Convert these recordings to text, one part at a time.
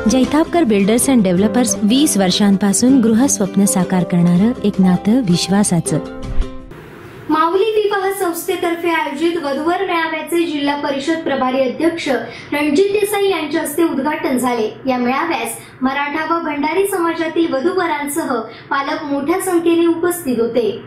Jaitapkar builders and developers 20 वर्षांपासून गृहस्वप्न साकार करणारं एक नातं विश्वासाचं. माऊली विवाह संस्थेतर्फे आयोजित वधूवर मेळाव्याचे जिल्हा परिषद प्रभारी अध्यक्ष रणजित देसाई यांच्या हस्ते उद्घाटन झाले. या मेळाव्यास मराठा व भंडारी समाजातील वधूवरांसह पालक मोठ्या संख्येने उपस्थित होते.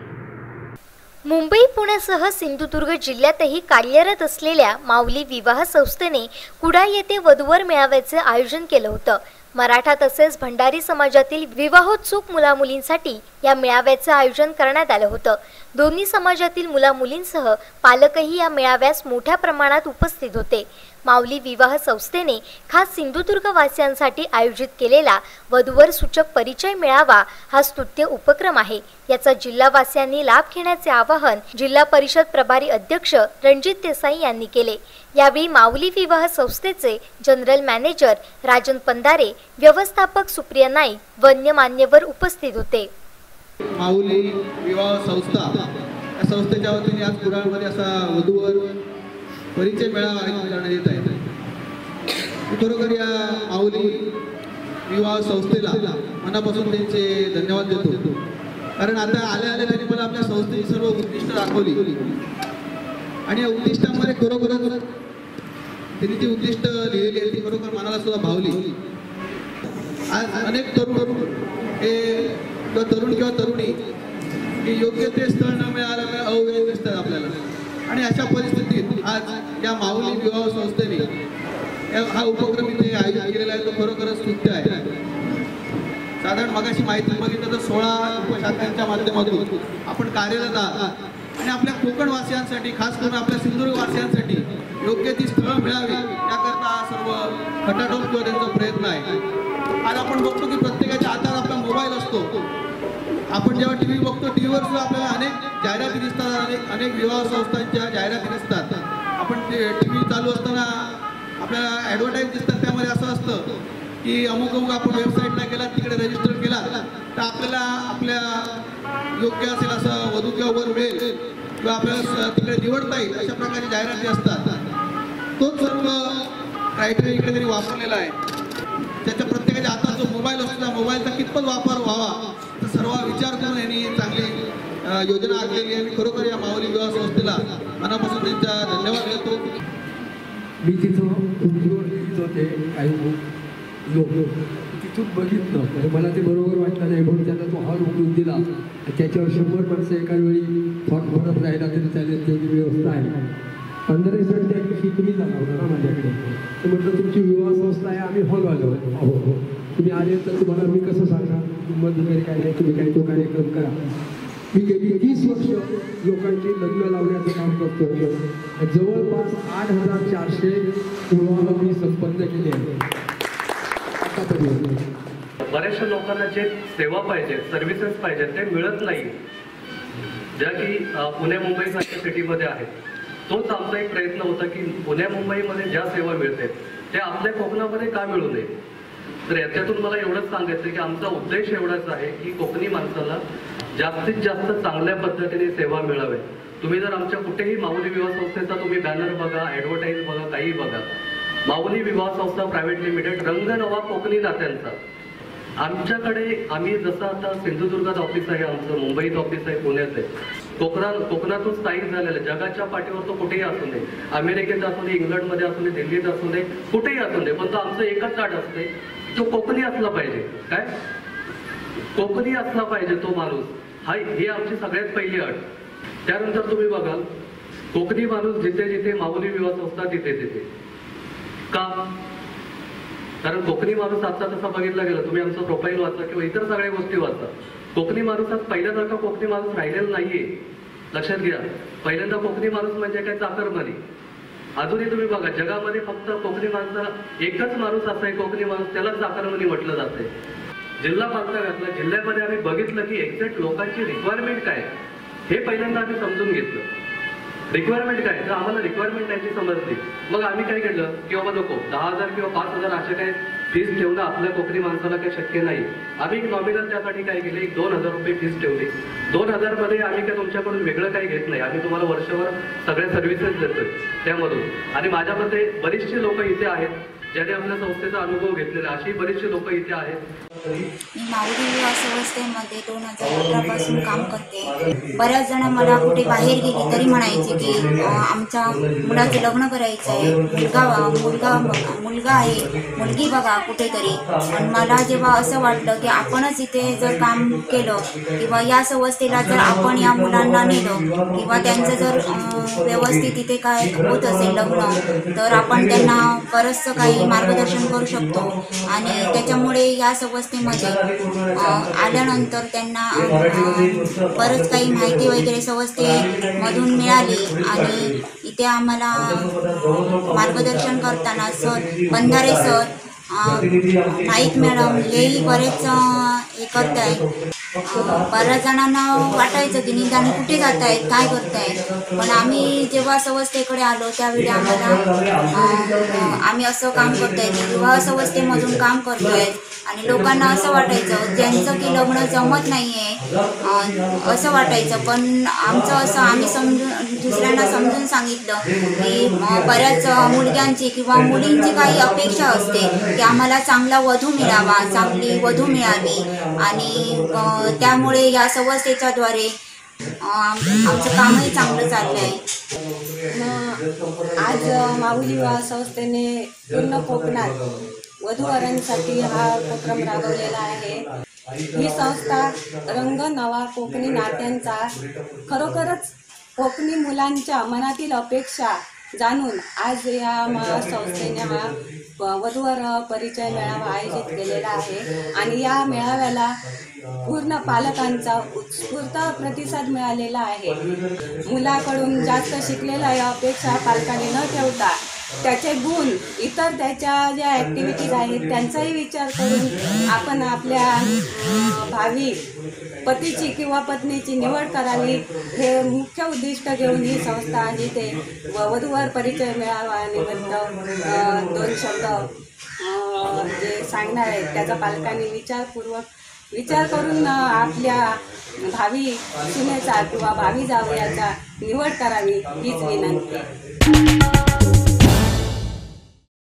मुंबई पुण्यासह सिंधुदुर्ग जिल्ह्यातही कार्यरत असलेल्या माऊली विवाह संस्थेने कुडाळ येथे वधूवर मेळाव्याचे आयोजन केलं होतं. मराठा तसेच भंडारी समाजातील विवाहोत्सुक मुलामुलींसाठी या मेळाव्याचे आयोजन करण्यात आलं होतं. दोन्ही समाजातील मुलामुलींसह पालकही या मेळाव्यास मोठ्या प्रमाणात उपस्थित होते. माऊली विवाह संस्थेने खास सिंधुदुर्ग वासियांसाठी आयोजित केलेला वधूवर सूचक परिचय मेळावा हा स्तुत्य उपक्रम आहे. याचा जिल्हावासियांनी लाभ घेण्याचे आवाहन जिल्हा परिषद प्रभारी अध्यक्ष रणजित देसाई यांनी केले. यावेळी माऊली विवाह संस्थेचे जनरल मॅनेजर राजन पंधारे, व्यवस्थापक सुप्रिया नाईक, वन्य मान्यवर उपस्थित होते. माऊली विवाह संस्था या संस्थेच्या वतीने आज कुडाळमध्ये असा वधूवर परिचय मेळावा आयोजित करण्यात येत आहे. खरोखर या माऊली विवाह संस्थेला मनापासून त्यांचे धन्यवाद देतो. कारण आता आले त्यांनी मला आपल्या संस्थेची सर्व उद्दिष्ट दाखवली आणि या उद्दिष्टांमध्ये खरोखरच त्यांनी जी उद्दिष्ट लिहिली आहे ती खरोखर मनाला सुद्धा भावली. आज अनेक तरुण किंवा तरुणी योग्य ते स्थळ न मिळालं अवैध दिसतात आपल्याला आणि अशा परिस्थितीत आज या माऊली विवाह संस्थेने हा उपक्रम इथे आयोजित केलेला आहे. तो खरोखरच स्तुत्य आहे. साधारण मगाशी माहिती बघितलं तर 16 उपशाखांच्या माध्यमातून आपण कार्यरत आहात आणि आपल्या कोकणवासियांसाठी, खास करून आपल्या सिंधुदुर्ग वासियांसाठी योग्य ती स्थळं मिळावी याकरता हा सर्व खटाटोप किंवा त्यांचा प्रयत्न आहे. आज आपण बघतो की प्रत्येकाच्या हातात आपला मोबाईल असतो. आपण जेव्हा टीव्ही बघतो, टीव्हीवर सुद्धा आपल्याला अनेक जाहिराती दिसतात, अनेक विवाह संस्थांच्या जाहिराती दिसतात. आपण टीव्ही चालू असताना आपल्याला ॲडव्हर्टाईज दिसतात. त्यामध्ये असं असतं की अमुक आपण वेबसाईटला गेला, तिकडे रजिस्टर केला तर आपल्याला आपल्या योग्य असेल असं वधू किंवा वर मिळेल किंवा आपल्याला तिकडे निवडता येईल अशा प्रकारची जाहिराती असतात. तोच सर्व क्रायटेरिया इकडे तरी वापरलेला आहे. त्याच्या प्रत्येकाच्या हातात जो मोबाईल असतो त्या मोबाईलचा कितपत वापर व्हावा तर सर्व विचार करून यांनी चांगली योजना आखलेली आहे. मी खरोखर या माऊली विवाह संस्थेला मनापासून त्यांचा धन्यवाद देतो. मी तिथं होते काही लोक तिथून बघितलं मला ते बरोबर वाटलं नाही म्हणून त्यांना तो हार उकळून दिला. त्याच्यावर 100 माणसं एका वेळी फॉट भरत राहिला तरी चालेल तेवढी व्यवस्था आहे. 15 दिवसांनी त्या दिवशी तुम्ही जाणार होता ना माझ्याकडे. तर म्हटलं तुमची विवाह संस्था आहे, आम्ही हॉल आलो हो तुम्ही आले तर तुम्हाला मी कसं सांगणार किंमत वगैरे काय नाही, तुम्ही काही तो कार्यक्रम करा. मी गेली 30 वर्ष लोकांची लग्न लावण्याचं काम करतो. जवळपास 8,400 विवाह मी संपन्न केले आहे आतापर्यंत. बऱ्याचशा लोकांना जे सेवा पाहिजे, सर्व्हिसेस पाहिजे ते मिळत नाही, ज्या की पुणे मुंबई सारख्या सिटीमध्ये आहेत. तोच आमचा एक प्रयत्न होता की पुणे मुंबईमध्ये ज्या सेवा मिळतात त्या आपल्या कोकणामध्ये का मिळू नये. तर याच्यातून मला एवढंच सांगायचं की आमचा उद्देश एवढाच आहे की कोकणी माणसाला जास्तीत जास्त चांगल्या पद्धतीने सेवा मिळावे. तुम्ही जर आमच्या कुठेही माऊली विवाह संस्थेचा तुम्ही बॅनर बघा, ॲडव्हर्टाईज बघा, काही बघा, माऊली विवाह संस्था प्रायव्हेट लिमिटेड, रंग नवा कोकणी नात्यांचा. आमच्याकडे आम्ही जसं आता सिंधुदुर्गात ऑफिस आहे आमचं, मुंबईत ऑफिस आहे, पुण्यात आहे, कोकणातून स्थायिक झालेलं, जगाच्या पाठीवर तो कुठेही असू दे, अमेरिकेत असू दे, इंग्लंडमध्ये असू दे, दिल्लीत असू दे, कुठेही असू दे, पण तो आमचं एकच अट असते, तो कोकणी असला पाहिजे. काय कोकणी असला पाहिजे तो माणूस, ही आमची सगळ्यात पहिली अट. त्यानंतर तुम्ही बघाल कोकणी माणूस जिथे जिथे माऊली विवाह संस्था तिथे तिथे का, कारण कोकणी माणूस आजचा तसा बघितला गेला, तुम्ही आमचं प्रोफाईल वाचा किंवा इतर सगळ्या गोष्टी वाचा, कोकणी माणूस आज पहिल्यासारखा कोकणी माणूस राहिलेला नाहीये. लक्षात घ्या, पहिल्यांदा कोकणी माणूस म्हणजे काय चाकरमानी. अजूनही तुम्ही बघा जगामध्ये फक्त कोकणी माणसाला एकच माणूस असा आहे, कोकणी माणूस, त्याला चाकरमानी म्हटलं जाते. जिल्हा पालथा घातला, जिल्ह्यामध्ये आम्ही बघितलं की एक्झॅक्ट लोकांची रिक्वायरमेंट काय हे पहिल्यांदा आम्ही समजून घेतलं. रिक्वायरमेंट काय, तर आम्हाला रिक्वायरमेंट त्यांची समजली. मग आम्ही काय केलं की बाबा नको 10,000 किंवा 5,000 असे काय फीस ठेवणं आपल्या कोकणी माणसाला काही शक्य नाही. आम्ही एक नॉमिनल त्यासाठी काय केले, एक 2,000 रुपये फीस ठेवली. 2,000 मध्ये आम्ही काय तुमच्याकडून वेगळं काही घेत नाही, आम्ही तुम्हाला वर्षभर सगळ्या सर्व्हिसेस देतोय त्यामधून. आणि माझ्यामध्ये बरीचशी लोक इथे आहेत ज्याने आपल्या संस्थेचा अनुभव घेतलेला, अशी बरीचशी लोक इथे आहेत. मी माऊली विवाह संस्थेमध्ये 2018 पासून काम करते. बऱ्याच जण मला कुठे बाहेर गेली तरी म्हणायचे की आमच्या मुलाचं लग्न करायचं आहे, मुलगा आहे, मुलगी बघा कुठेतरी. पण मला जेव्हा असं वाटलं की आपणच इथे जर काम केलं किंवा या संस्थेला जर आपण या मुलांना नेलं किंवा त्यांचं जर व्यवस्थित इथे काय होत असेल लग्न, तर आपण त्यांना बरंचसं काही मार्गदर्शन करू शकतो. आणि त्याच्यामुळे या संस्थेमध्ये आल्यानंतर त्यांना बरंच काही माहिती वगैरे संस्थेमधून मिळाली. आणि इथे आम्हाला मार्गदर्शन करताना सर बंधारे सर, नाईक मॅडम हेही बरेच हे करत आहेत. बऱ्याच जणांना वाटायचं की निदान कुठे जात आहेत, काय करतायत. पण आम्ही जेव्हा संस्थेकडे आलो त्यावेळी आम्ही असं काम करतोय की विवाह संस्थेमधून काम करतोय. आणि लोकांना असं वाटायचं ज्यांचं की लग्न जमत नाही आहे असं वाटायचं. पण आमचं असं आम्ही दुसऱ्यांना समजून सांगितलं की बऱ्याच मुलग्यांची किंवा मुलींची काही अपेक्षा असते की आम्हाला चांगला वधू मिळावा, चांगली वधू मिळावी. आणि त्यामुळे या संस्थेच्याद्वारे आमचं कामही चांगलं चाललं आहे. आज माऊली विवाह संस्थेने पूर्ण कोकणात वधूवरांसाठी हा उपक्रम राबवलेला आहे. ही संस्था रंग नवा कोकणी नात्यांचा खरोखरच कोकणी मुलांच्या मनातील अपेक्षा जाणून आज या संस्थेने हा वधूवर परिचय मेळावा आयोजित केलेला आहे. आणि या मेळाव्याला पूर्ण पालकांचा उत्स्फूर्त प्रतिसाद मिळालेला आहे. मुलाकडून जास्त शिकलेल्या या अपेक्षा पालकांनी न ठेवता त्याचे गुण, इतर त्याच्या ज्या ॲक्टिव्हिटीज आहेत त्यांचाही विचार करून आपण आपल्या भावी पतीची किंवा पत्नीची निवड करावी, हे मुख्य उद्दिष्ट घेऊन ही संस्था आज इथे वधूवर परिचय मेळावा निमित्त 2 शब्द जे सांगणार आहेत त्याचा पालकांनी विचार करून आपल्या भावी सुनेचा किंवा भावी जावयाचा निवड करावी हीच विनंती.